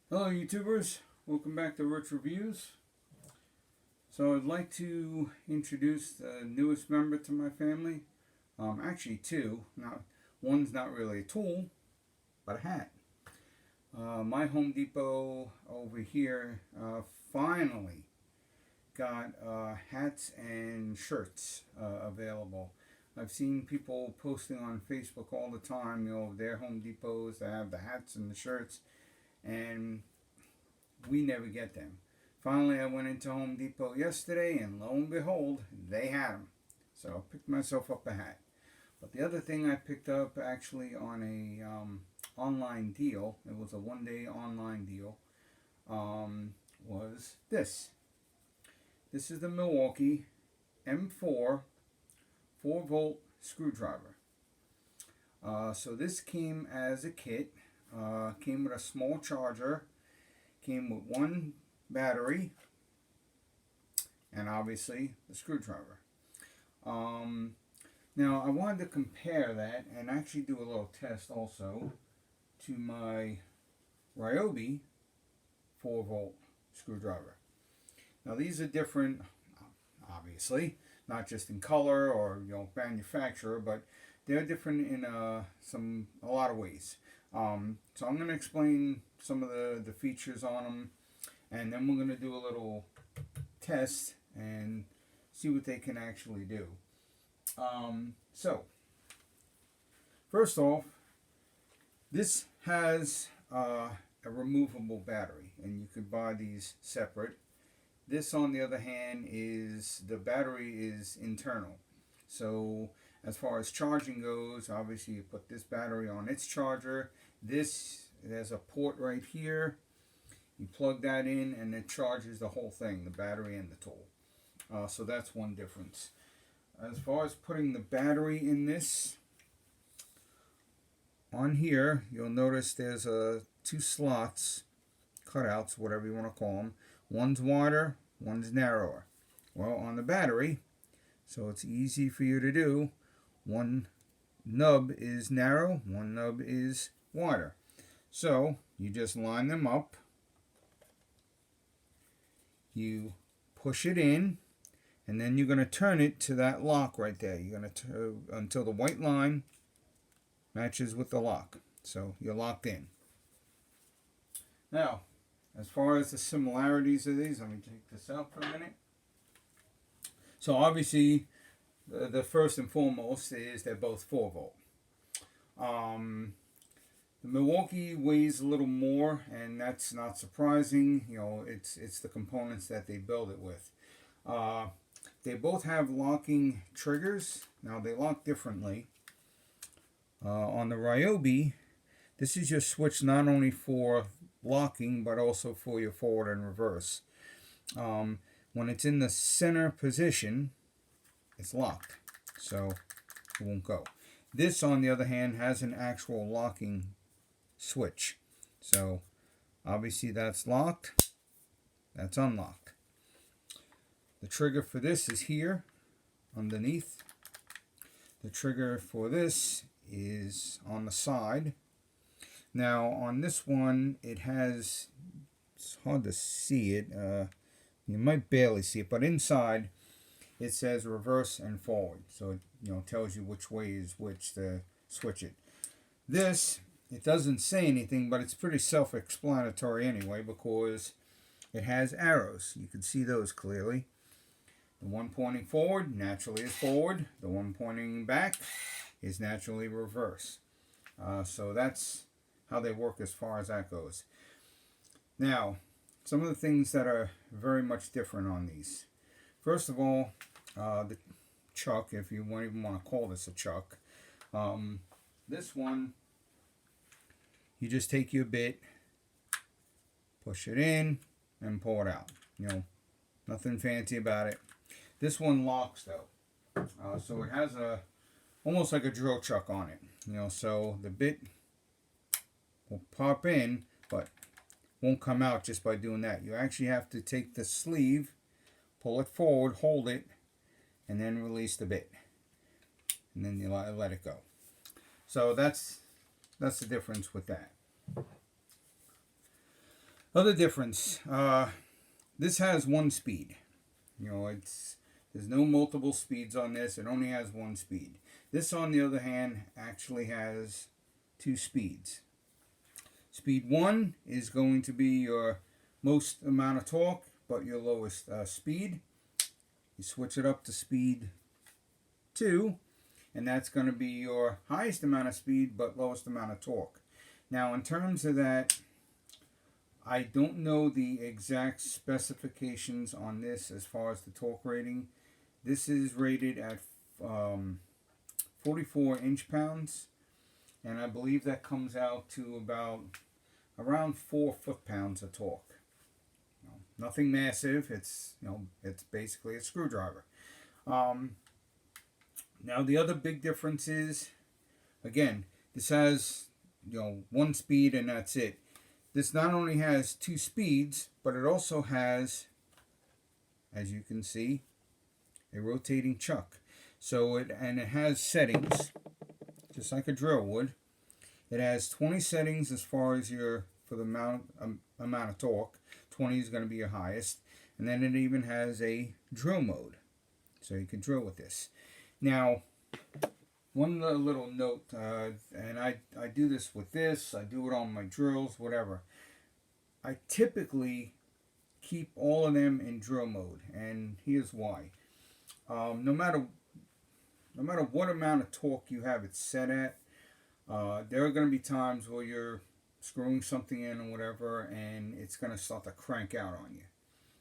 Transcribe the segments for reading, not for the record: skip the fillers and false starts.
Hello YouTubers, welcome back to Rich Reviews. So I'd like to introduce the newest member to my family. Actually two. One's not really a tool, but a hat. My Home Depot over here finally got hats and shirts available. I've seen people posting on Facebook all the time, their Home Depots that have the hats and the shirts, and we never get them. Finally, I went into Home Depot yesterday, and lo and behold, they had them. So I picked myself up a hat. But the other thing I picked up actually on a online deal, it was a one-day online deal, was this. This is the Milwaukee M4 4-volt screwdriver. So this came as a kit. Came with a small charger, came with one battery, and obviously the screwdriver. Now I wanted to compare that and actually do a little test also to my RYOBI 4-volt screwdriver. Now these are different, obviously, not just in color or manufacturer, but they're different in a lot of ways. So I'm going to explain some of the features on them, and then we're going to do a little test and see what they can actually do. So first off, this has a removable battery, and you could buy these separate. This, on the other hand, the battery is internal. So as far as charging goes, obviously you put this battery on its charger. There's a port right here. You plug that in and it charges the whole thing, the battery and the tool. So that's one difference. As far as putting the battery in this, on here you'll notice there's two slots, cutouts, whatever you want to call them. One's wider, one's narrower. Well, on the battery, so it's easy for you to do, one nub is narrow, one nub is wider. So you just line them up, you push it in, and then you're going to turn it to that lock right there. You're going to until the white line matches with the lock. So you're locked in. Now, as far as the similarities of these, let me take this out for a minute. So obviously, the first and foremost is they're both 4-volt. The Milwaukee weighs a little more, and that's not surprising. It's the components that they build it with. They both have locking triggers. Now they lock differently. On the RYOBI, this is your switch not only for locking but also for your forward and reverse. When it's in the center position, it's locked, so it won't go. This, on the other hand, has an actual locking switch. So obviously that's locked, that's unlocked. The trigger for this is here underneath. The trigger for this is on the side. Now on this one, it's hard to see it. You might barely see it, but inside it says reverse and forward. So it tells you which way is which to switch it. This, it doesn't say anything, but it's pretty self-explanatory anyway, because it has arrows. You can see those clearly. The one pointing forward naturally is forward. The one pointing back is naturally reverse. So that's how they work as far as that goes. Now, some of the things that are very much different on these. First of all, the chuck, if you even want to call this a chuck. This one, you just take your bit, push it in, and pull it out. Nothing fancy about it. This one locks though. So it has almost like a drill chuck on it. So the bit will pop in, but won't come out just by doing that. You actually have to take the sleeve, pull it forward, hold it, and then release the bit. And then you let it go. So that's the difference with that. Other difference, this has one speed. You know, there's no multiple speeds on this. It only has one speed. This, on the other hand, actually has two speeds. Speed 1 is going to be your most amount of torque, but your lowest speed. You switch it up to speed 2, and that's going to be your highest amount of speed, but lowest amount of torque. Now, in terms of that, I don't know the exact specifications on this as far as the torque rating. This is rated at 44 inch-pounds, and I believe that comes out to around 4 foot-pounds of torque. You know, nothing massive. It's it's basically a screwdriver. Now the other big difference is, again, this has one speed and that's it. This not only has two speeds, but it also has, as you can see, a rotating chuck. So it has settings, just like a drill would. It has 20 settings as far as for the amount of torque. 20 is going to be your highest, and then it even has a drill mode, so you can drill with this. Now, one little note, and I do this with this. I do it on my drills, whatever. I typically keep all of them in drill mode, and here's why. No matter what amount of torque you have it set at, there are going to be times where you're screwing something in or whatever, and it's going to start to crank out on you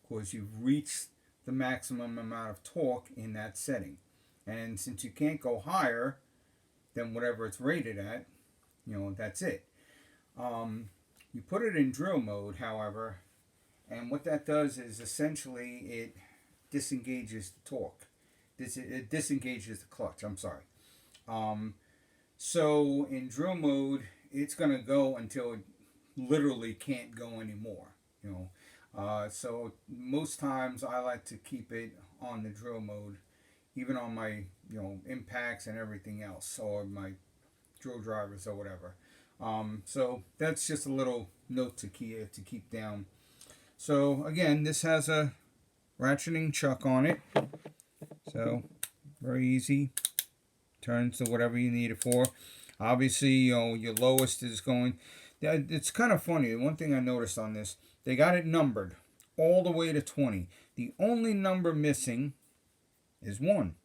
because you've reached the maximum amount of torque in that setting. And since you can't go higher than whatever it's rated at, that's it. You put it in drill mode, however, and what that does is essentially it disengages the torque. It disengages the clutch, I'm sorry. So in drill mode, it's going to go until it literally can't go anymore. So most times I like to keep it on the drill mode, even on my impacts and everything else, or my drill drivers or whatever. So that's just a little note to keep down. So again, this has a ratcheting chuck on it, so very easy. Turns to whatever you need it for. Obviously, your lowest is going. It's kind of funny. One thing I noticed on this, they got it numbered all the way to 20. The only number missing is 1.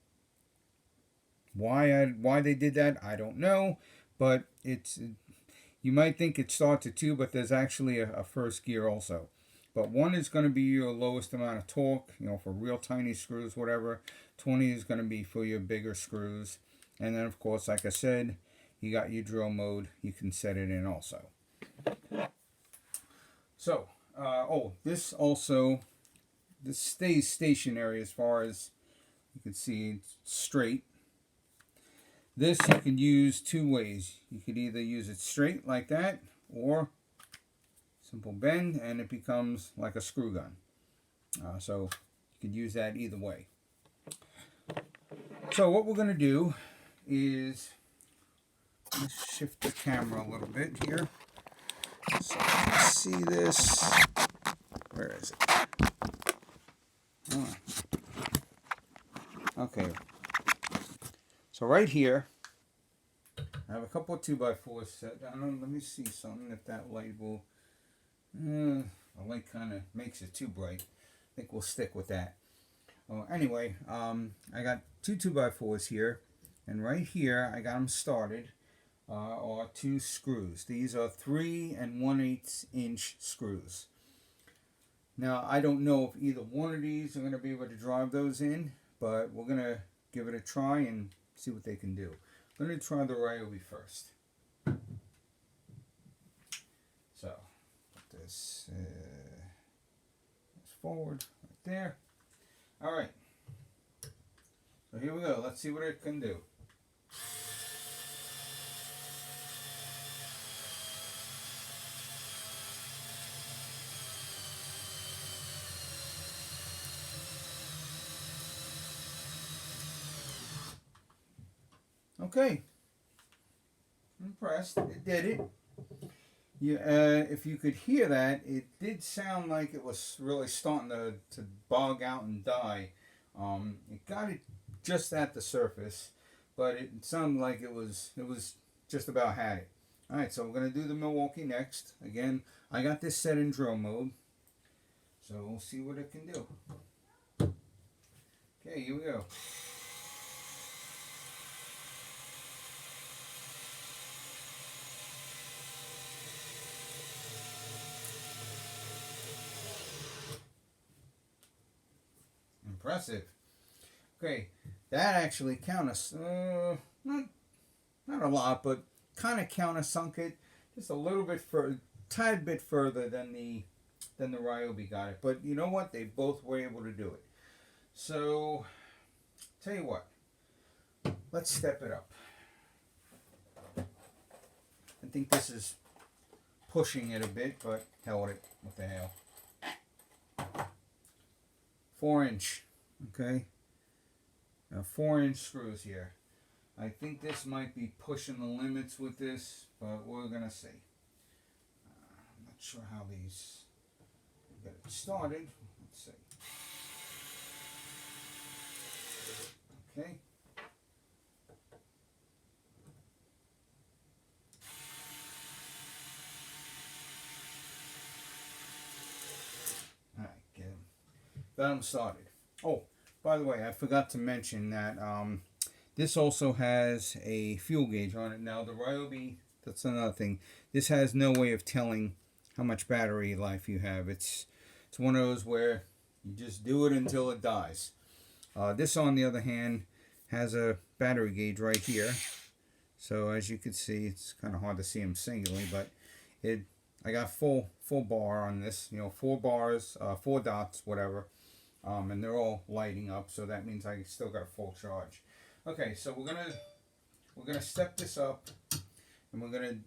Why they did that, I don't know. But you might think it starts at 2, but there's actually a first gear also. But 1 is going to be your lowest amount of torque, for real tiny screws, whatever. 20 is going to be for your bigger screws. And then, of course, like I said, you got your drill mode. You can set it in also. So, this stays stationary as far as you can see. It's straight. This you can use two ways. You could either use it straight like that, or simple bend, and it becomes like a screw gun. So you could use that either way. So what we're going to do is, let's shift the camera a little bit here so you can see this. Where is it? Oh. Okay. So right here, I have a couple of 2x4s set down. Let me see something, if that light will... the light kind of makes it too bright. I think we'll stick with that. Anyway, I got two 2x4s here. And right here, I got them started, are 2 screws. These are 3 1/8 inch screws. Now, I don't know if either one of these are going to be able to drive those in, but we're going to give it a try and see what they can do. I'm going to try the RYOBI first. So, put this forward right there. All right. So here we go. Let's see what it can do. Okay. I'm impressed. It did it. if you could hear that, it did sound like it was really starting to bog out and die. It got it just at the surface, but it sounded like it was just about had it. All right, so we're gonna do the Milwaukee next. Again, I got this set in drill mode, so we'll see what it can do. Okay, here we go. Impressive. Okay, that actually not a lot, but kind of countersunk it just a little bit for tad bit further than the RYOBI got it. But you know what? They both were able to do it. So, tell you what, let's step it up. I think this is pushing it a bit, but hell with it. What the hell? 4-inch, okay? Now 4-inch screws here. I think this might be pushing the limits with this, but we're gonna see. I'm not sure how these get it started. Let's see. Okay. All right, get them. Got them started. Oh, by the way, I forgot to mention that this also has a fuel gauge on it. Now the RYOBI, that's another thing. This has no way of telling how much battery life you have. It's one of those where you just do it until it dies. This, on the other hand, has a battery gauge right here. So as you can see, it's kind of hard to see them singularly, but I got full bar on this. You know, 4 bars, 4 dots, whatever, and they're all lighting up. So that means I still got a full charge. Okay, so we're gonna step this up, and we're gonna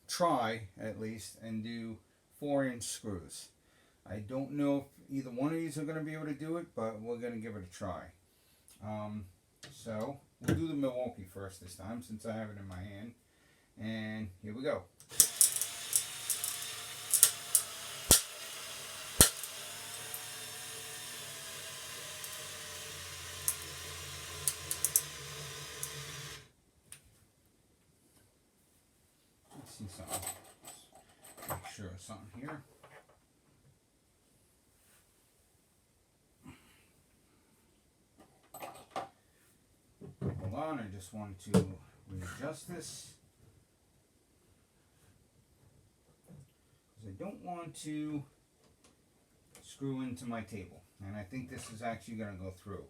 try at least and do 4-inch screws. I don't know if either one of these are gonna be able to do it, but we're gonna give it a try. So we'll do the Milwaukee first this time, since I have it in my hand. And here we go. Let's see something. Make sure something here. Hold on, I just want to readjust this, because I don't want to screw into my table, and I think this is actually going to go through.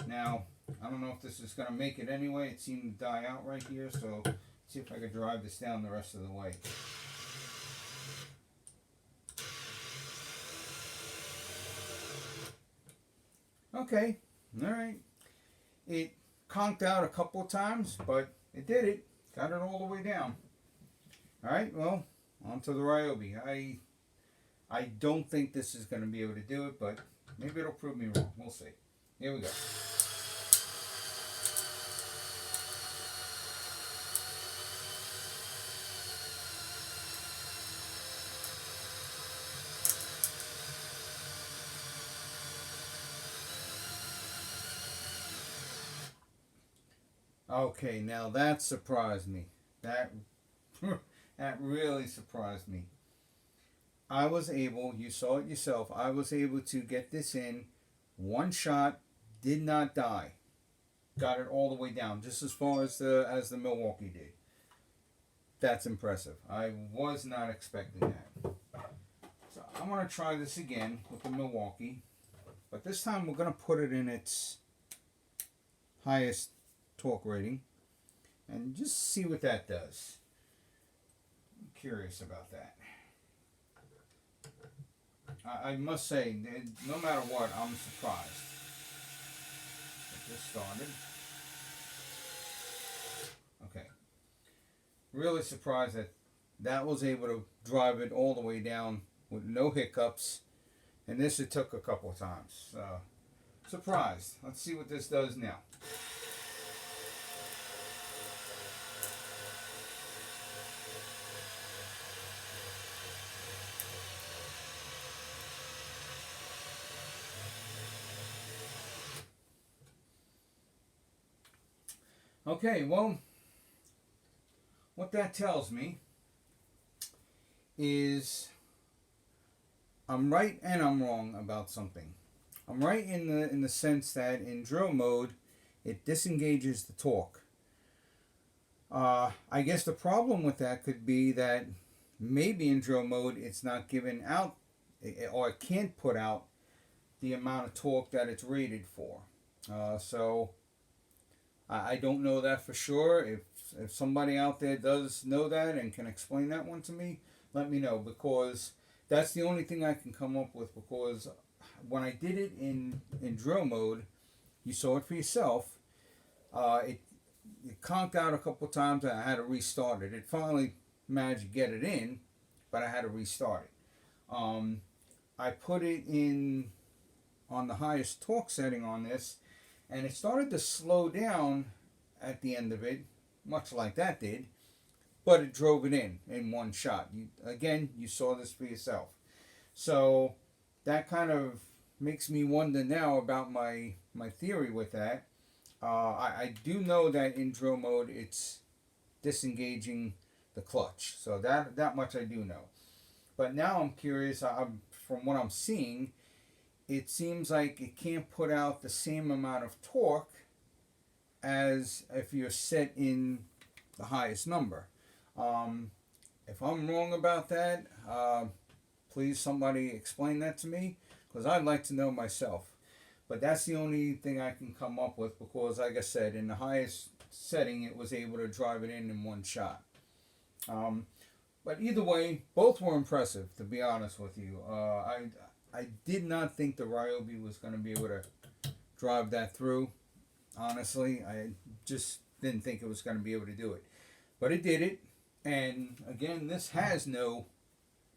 Now, I don't know if this is going to make it anyway. It seemed to die out right here, so let's see if I can drive this down the rest of the way. Okay, all right. It conked out a couple of times, but it did it. Got it all the way down. All right, well, on to the RYOBI. I don't think this is going to be able to do it, but maybe it'll prove me wrong. We'll see. Here we go. Okay, now that surprised me. That really surprised me. I was able, you saw it yourself, I was able to get this in one shot, did not die. Got it all the way down, just as far as the Milwaukee did. That's impressive. I was not expecting that. So I'm going to try this again with the Milwaukee, but this time we're going to put it in its highest torque rating and just see what that does. I'm curious about that. I must say, no matter what, I'm surprised. Get this started. Okay. Really surprised that was able to drive it all the way down with no hiccups. And this it took a couple of times. Surprised. Let's see what this does now. Okay, well, what that tells me is I'm right and I'm wrong about something. I'm right in the sense that in drill mode, it disengages the torque. I guess the problem with that could be that maybe in drill mode it's not giving out, or it can't put out the amount of torque that it's rated for. So I don't know that for sure. If somebody out there does know that and can explain that one to me, let me know, because that's the only thing I can come up with. Because when I did it in drill mode, you saw it for yourself. It conked out a couple times and I had to restart it. It finally managed to get it in, but I had to restart it. I put it in on the highest torque setting on this, and it started to slow down at the end of it, much like that did, but it drove it in one shot. You saw this for yourself. So that kind of makes me wonder now about my theory with that. I do know that in drill mode it's disengaging the clutch, so that much I do know. But now I'm curious. From what I'm seeing, it seems like it can't put out the same amount of torque as if you're set in the highest number. If I'm wrong about that, please somebody explain that to me, because I'd like to know myself. But that's the only thing I can come up with, because like I said, in the highest setting it was able to drive it in one shot. But either way, both were impressive, to be honest with you. I did not think the RYOBI was going to be able to drive that through. Honestly, I just didn't think it was going to be able to do it. But it did it. And again, this has no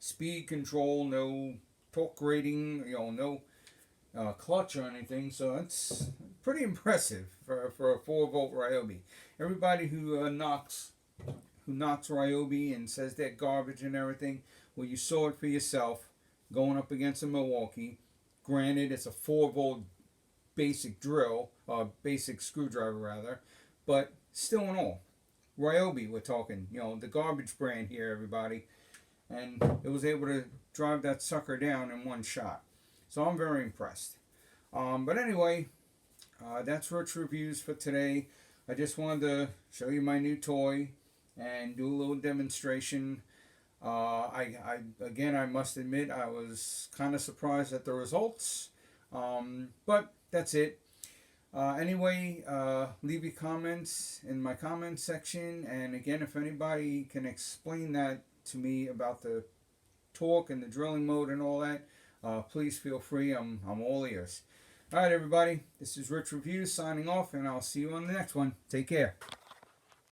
speed control, no torque rating, no clutch or anything. So it's pretty impressive for a 4-volt RYOBI. Everybody who knocks RYOBI and says they're garbage and everything, well, you saw it for yourself going up against a Milwaukee. Granted, it's a 4-volt basic drill, basic screwdriver rather, but still in all, RYOBI, we're talking, the garbage brand here, everybody, and it was able to drive that sucker down in one shot. So I'm very impressed. But anyway, that's Rich Reviews for today. I just wanted to show you my new toy and do a little demonstration. I must admit I was kind of surprised at the results, but that's it. Anyway, leave your comments in my comments section, and again, if anybody can explain that to me about the torque and the drilling mode and all that, please feel free. I'm all ears. All right, everybody, this is Rich Reviews signing off, and I'll see you on the next one. Take care.